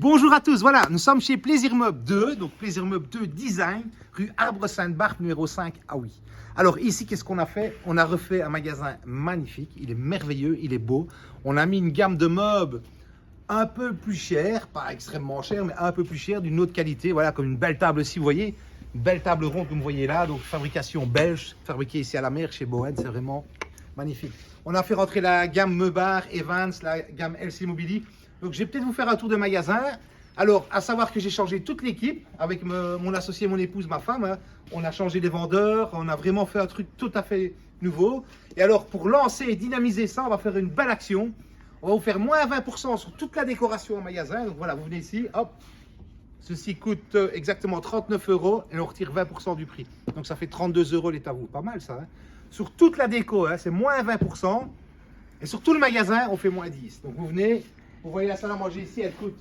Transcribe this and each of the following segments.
Bonjour à tous, voilà, nous sommes chez Plaisir Meuble 2, donc Plaisir Meuble 2 Design, rue Arbre-Sainte-Barbe, numéro 5 à Oui. Alors ici, qu'est-ce qu'on a fait? On a refait un magasin magnifique, il est merveilleux, il est beau. On a mis une gamme de meubles un peu plus chère, pas extrêmement chère, mais un peu plus chère, d'une autre qualité. Voilà, comme une belle table ici, vous voyez, une belle table ronde comme vous voyez là, donc fabrication belge, fabriquée ici à la mer chez Bowen, c'est vraiment magnifique. On a fait rentrer la gamme Meubar, Evans, la gamme LC Mobility. Donc je vais peut-être vous faire un tour de magasin. Alors, à savoir que j'ai changé toute l'équipe avec mon associé, mon épouse, ma femme. Hein. On a changé les vendeurs, on a vraiment fait un truc tout à fait nouveau. Et alors, pour lancer et dynamiser ça, on va faire une belle action. On va vous faire moins 20% sur toute la décoration en magasin. Donc voilà, vous venez ici, hop. Ceci coûte exactement 39 € et on retire 20% du prix. Donc ça fait 32 € les tabous. Pas mal ça. Hein. Sur toute la déco, hein, c'est moins 20%. Et sur tout le magasin, on fait moins 10. Donc vous venez, vous voyez la salle à manger ici, elle coûte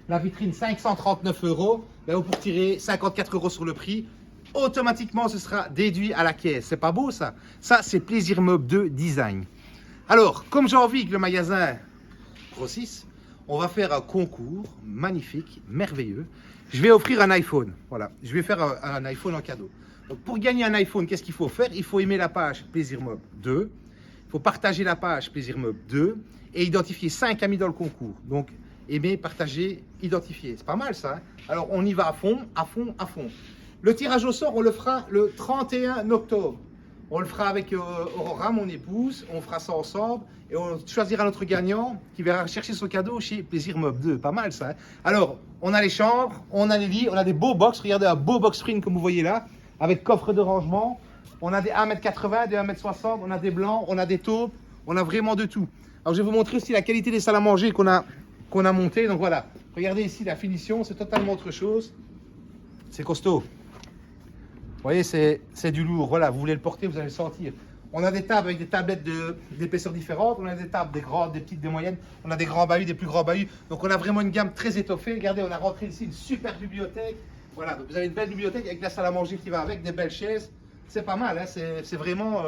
la vitrine 539 €. Ben, vous pour tirer 54 € sur le prix. Automatiquement, ce sera déduit à la caisse. C'est pas beau ça? Ça, c'est Plaisir Meuble 2 Design. Alors, comme j'ai envie que le magasin grossisse, on va faire un concours magnifique, merveilleux. Je vais offrir un iPhone. Voilà, je vais faire un iPhone en cadeau. Donc, pour gagner un iPhone, qu'est-ce qu'il faut faire? Il faut aimer la page Plaisir Meuble 2. Il faut partager la page Plaisir Meuble 2 et identifier 5 amis dans le concours. Donc, aimer, partager, identifier. C'est pas mal ça. Hein? Alors, on y va à fond, à fond, à fond. Le tirage au sort, on le fera le 31 octobre. On le fera avec Aurora, mon épouse. On fera ça ensemble et on choisira notre gagnant qui verra chercher son cadeau chez Plaisir Meuble 2. Pas mal ça. Hein? Alors, on a les chambres, on a les lits, on a des beaux box. Regardez un beau box spring comme vous voyez là, avec coffre de rangement. On a des 1,80 m, des 1,60 m, on a des blancs, on a des taupes, on a vraiment de tout. Alors, je vais vous montrer aussi la qualité des salles à manger qu'on a montées. Donc voilà, regardez ici la finition, c'est totalement autre chose. C'est costaud. Vous voyez, c'est du lourd. Voilà, vous voulez le porter, vous allez le sentir. On a des tables avec des tablettes d'épaisseur différentes. On a des tables, des grandes, des petites, des moyennes. On a des grands bahuts, des plus grands bahuts. Donc on a vraiment une gamme très étoffée. Regardez, on a rentré ici une super bibliothèque. Voilà, donc vous avez une belle bibliothèque avec la salle à manger qui va avec, des belles chaises. C'est pas mal, hein, c'est vraiment...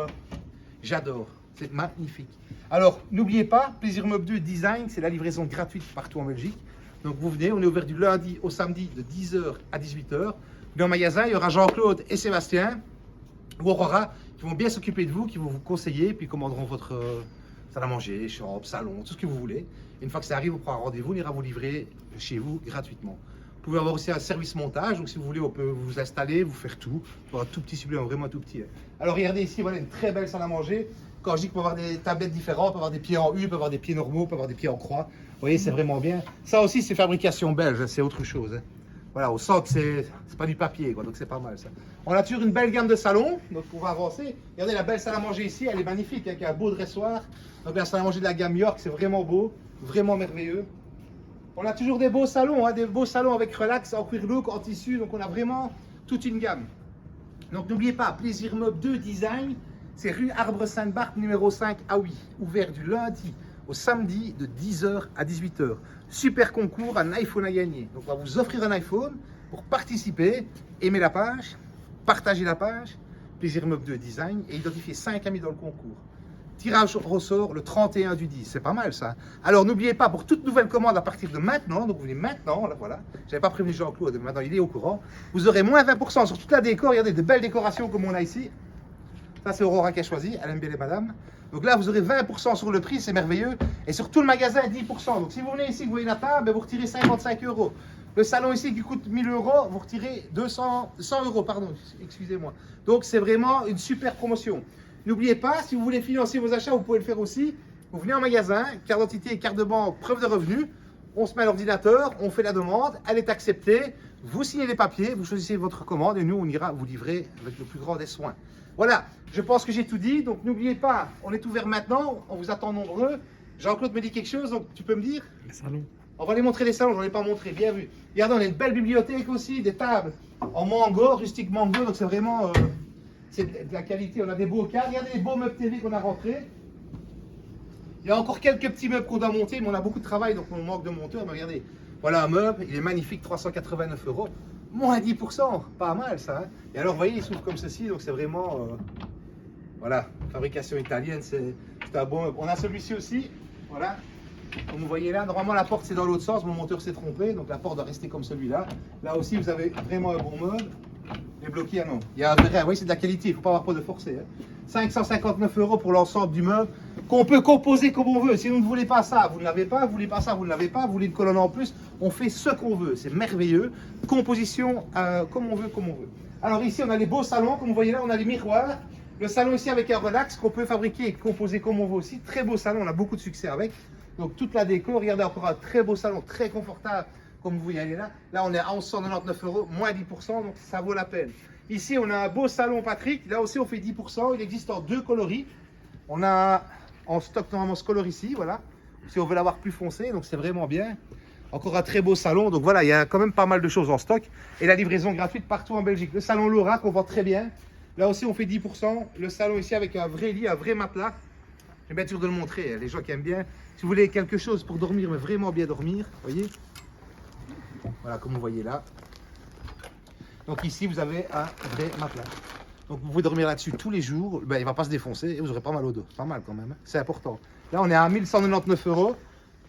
j'adore, c'est magnifique. Alors, n'oubliez pas, Plaisir Meuble 2 Design, c'est la livraison gratuite partout en Belgique. Donc vous venez, on est ouvert du lundi au samedi de 10 h à 18 h. Dans le magasin, il y aura Jean-Claude et Sébastien, ou Aurora, qui vont bien s'occuper de vous, qui vont vous conseiller, puis commanderont votre salle à manger, chambre, salon, tout ce que vous voulez. Et une fois que ça arrive, on prend un rendez-vous, on ira vous livrer chez vous gratuitement. Vous pouvez avoir aussi un service montage, donc si vous voulez, on peut vous installer, vous faire tout. Pour un tout petit supplément, vraiment tout petit. Hein. Alors regardez ici, voilà une très belle salle à manger. Quand je dis qu'on peut avoir des tablettes différentes, on peut avoir des pieds en U, on peut avoir des pieds normaux, on peut avoir des pieds en croix. Vous voyez, c'est vraiment bien. Ça aussi, c'est fabrication belge, c'est autre chose. Hein. Voilà, on sent que c'est pas du papier, quoi, donc c'est pas mal ça. On a toujours une belle gamme de salons, donc on va avancer. Regardez la belle salle à manger ici, elle est magnifique, avec un beau dressoir. Donc la salle à manger de la gamme York, c'est vraiment beau, vraiment merveilleux. On a toujours des beaux salons, hein, des beaux salons avec relax, en cuir look, en tissu, donc on a vraiment toute une gamme. Donc n'oubliez pas, Plaisir Meuble 2 Design, c'est rue Arbre-Sainte-Barbe, numéro 5 à Oui, ouvert du lundi au samedi de 10 h à 18 h. Super concours, un iPhone à gagner. Donc on va vous offrir un iPhone pour participer, aimer la page, partager la page, Plaisir Meuble 2 Design et identifier 5 amis dans le concours. Tirage au sort le 31 du 10, c'est pas mal ça. Alors n'oubliez pas, pour toute nouvelle commande à partir de maintenant, donc vous venez maintenant, là voilà, j'avais pas prévenu Jean-Claude, mais maintenant il est au courant, vous aurez moins 20% sur toute la déco, regardez de belles décorations comme on a ici. Ça c'est Aurora qui a choisi, elle aime bien les madames. Donc là vous aurez 20% sur le prix, c'est merveilleux. Et sur tout le magasin 10%. Donc si vous venez ici, vous voyez la table, vous retirez 55 €. Le salon ici qui coûte 1000 €, vous retirez 100 €, pardon, excusez-moi. Donc c'est vraiment une super promotion. N'oubliez pas, si vous voulez financer vos achats, vous pouvez le faire aussi. Vous venez en magasin, carte d'identité, carte de banque, preuve de revenus. On se met à l'ordinateur, on fait la demande, elle est acceptée. Vous signez les papiers, vous choisissez votre commande et nous, on ira vous livrer avec le plus grand des soins. Voilà, je pense que j'ai tout dit. Donc n'oubliez pas, on est ouvert maintenant, on vous attend nombreux. Jean-Claude me dit quelque chose, donc tu peux me dire? Les salons. On va aller montrer les salons, je n'en ai pas montré, bien vu. Regardez, on a une belle bibliothèque aussi, des tables en mango, rustique mango, donc c'est vraiment... c'est de la qualité, on a des beaux cadres, regardez les beaux meubles TV qu'on a rentrés. Il y a encore quelques petits meubles qu'on doit monter, mais on a beaucoup de travail, donc on manque de monteurs. Mais regardez, voilà un meuble, il est magnifique, 389 €, moins 10%, pas mal ça. Hein. Et alors, vous voyez, il s'ouvre comme ceci, donc c'est vraiment, voilà, fabrication italienne, c'est un bon meuble. On a celui-ci aussi, voilà, Comme vous voyez là, normalement la porte c'est dans l'autre sens, mon monteur s'est trompé, donc la porte doit rester comme celui-là. Là aussi vous avez vraiment un bon meuble. Les bloqués, non. Il y a un vrai, oui c'est de la qualité, il ne faut pas avoir peur de forcer. Hein. 559 € pour l'ensemble du meuble, qu'on peut composer comme on veut. Si vous ne voulez pas ça, vous ne l'avez pas, vous ne voulez pas ça, vous ne l'avez pas, vous voulez une colonne en plus, on fait ce qu'on veut, c'est merveilleux. Composition comme on veut, comme on veut. Alors ici on a les beaux salons, comme vous voyez là, on a les miroirs. Le salon ici avec un relax qu'on peut fabriquer et composer comme on veut aussi. Très beau salon, on a beaucoup de succès avec. Donc toute la déco, regardez encore un très beau salon, très confortable, comme vous voyez là. Là on est à 1199 €, moins 10%, donc ça vaut la peine. Ici on a un beau salon Patrick, là aussi on fait 10%, il existe en 2 coloris. On a en stock normalement ce coloris-ci, voilà. Si on veut l'avoir plus foncé, donc c'est vraiment bien. Encore un très beau salon, donc voilà, il y a quand même pas mal de choses en stock. Et la livraison gratuite partout en Belgique. Le salon Laura qu'on vend très bien. Là aussi on fait 10%. Le salon ici avec un vrai lit, un vrai matelas. Je vais bien sûr de le montrer, les gens qui aiment bien. Si vous voulez quelque chose pour dormir, mais vraiment bien dormir, voyez. Voilà, comme vous voyez là. Donc ici, vous avez un vrai matelas. Donc vous pouvez dormir là-dessus tous les jours. Ben, il ne va pas se défoncer et vous n'aurez pas mal au dos. Pas mal quand même, hein. C'est important. Là, on est à 1199 €,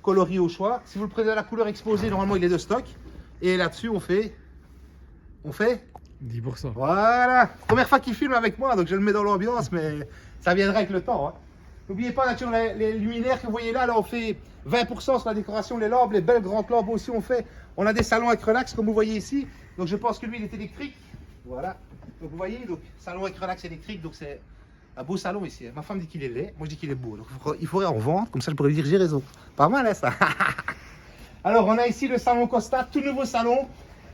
coloris au choix. Si vous le prenez à la couleur exposée, normalement, il est de stock. Et là-dessus, on fait 10%. Voilà. Première fois qu'il filme avec moi, donc je le mets dans l'ambiance, mais ça viendra avec le temps. Hein. N'oubliez pas, nature, les luminaires que vous voyez là, là, on fait 20% sur la décoration, les lampes, les belles grandes lampes aussi, on fait. On a des salons avec relax, comme vous voyez ici. Donc, je pense que lui, il est électrique. Voilà. Donc, vous voyez, donc, salon avec relax électrique. Donc, c'est un beau salon ici. Ma femme dit qu'il est laid. Moi, je dis qu'il est beau. Donc, il faudrait en vendre. Comme ça, je pourrais lui dire, j'ai raison. Pas mal, hein, ça. Alors, on a ici le salon Costa, tout nouveau salon.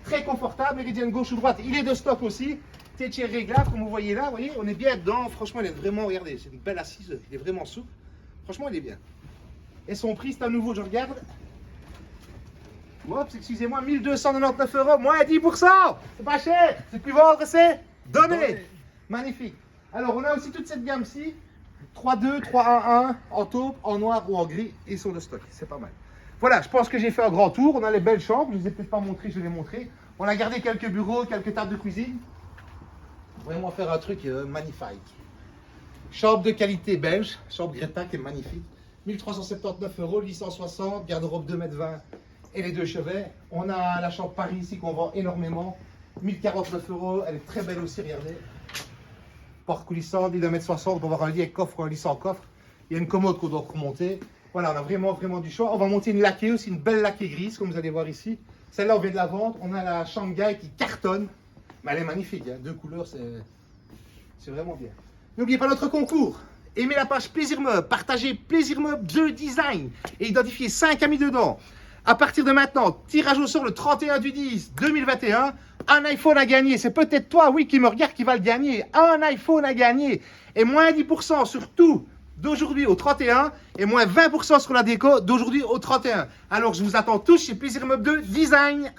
Très confortable. Méridienne gauche ou droite. Il est de stock aussi. Tétier réglable, comme vous voyez là, vous voyez, on est bien dedans. Franchement, il est vraiment, regardez, c'est une belle assise, il est vraiment souple. Franchement, il est bien. Et son prix, c'est à nouveau, je regarde. Oups, excusez-moi, 1299 €, moins 10%. C'est pas cher. C'est plus vendre, c'est donner. Magnifique. Alors, on a aussi toute cette gamme-ci. 3-2, 3-1-1, en taupe, en noir ou en gris. Ils sont de stock. C'est pas mal. Voilà, je pense que j'ai fait un grand tour. On a les belles chambres. Je ne les ai peut-être pas montrées, je les ai montrées. On a gardé quelques bureaux, quelques tables de cuisine. Vraiment faire un truc magnifique. Chambre de qualité belge, chambre Greta qui est magnifique. 1379 €, 860, garde-robe 2,20 m et les deux chevets. On a la chambre Paris ici qu'on vend énormément. 1049 €, elle est très belle aussi, regardez. Porte coulissante, lit d'1,60 m, on va avoir un lit avec coffre ou un lit sans coffre. Il y a une commode qu'on doit remonter. Voilà, on a vraiment du choix. On va monter une laquée aussi, une belle laquée grise, comme vous allez voir ici. Celle-là, on vient de la vendre. On a la Shanghai qui cartonne. Mais elle est magnifique, hein. Deux couleurs, c'est vraiment bien. N'oubliez pas notre concours. Aimez la page Plaisir Meuble, partagez Plaisir Meuble 2 Design et identifiez 5 amis dedans. À partir de maintenant, tirage au sort le 31/10/2021. Un iPhone à gagner. C'est peut-être toi, oui, qui me regarde, qui va le gagner. Un iPhone à gagner. Et moins 10% sur tout d'aujourd'hui au 31 et moins 20% sur la déco d'aujourd'hui au 31. Alors, je vous attends tous chez Plaisir Meuble 2 Design.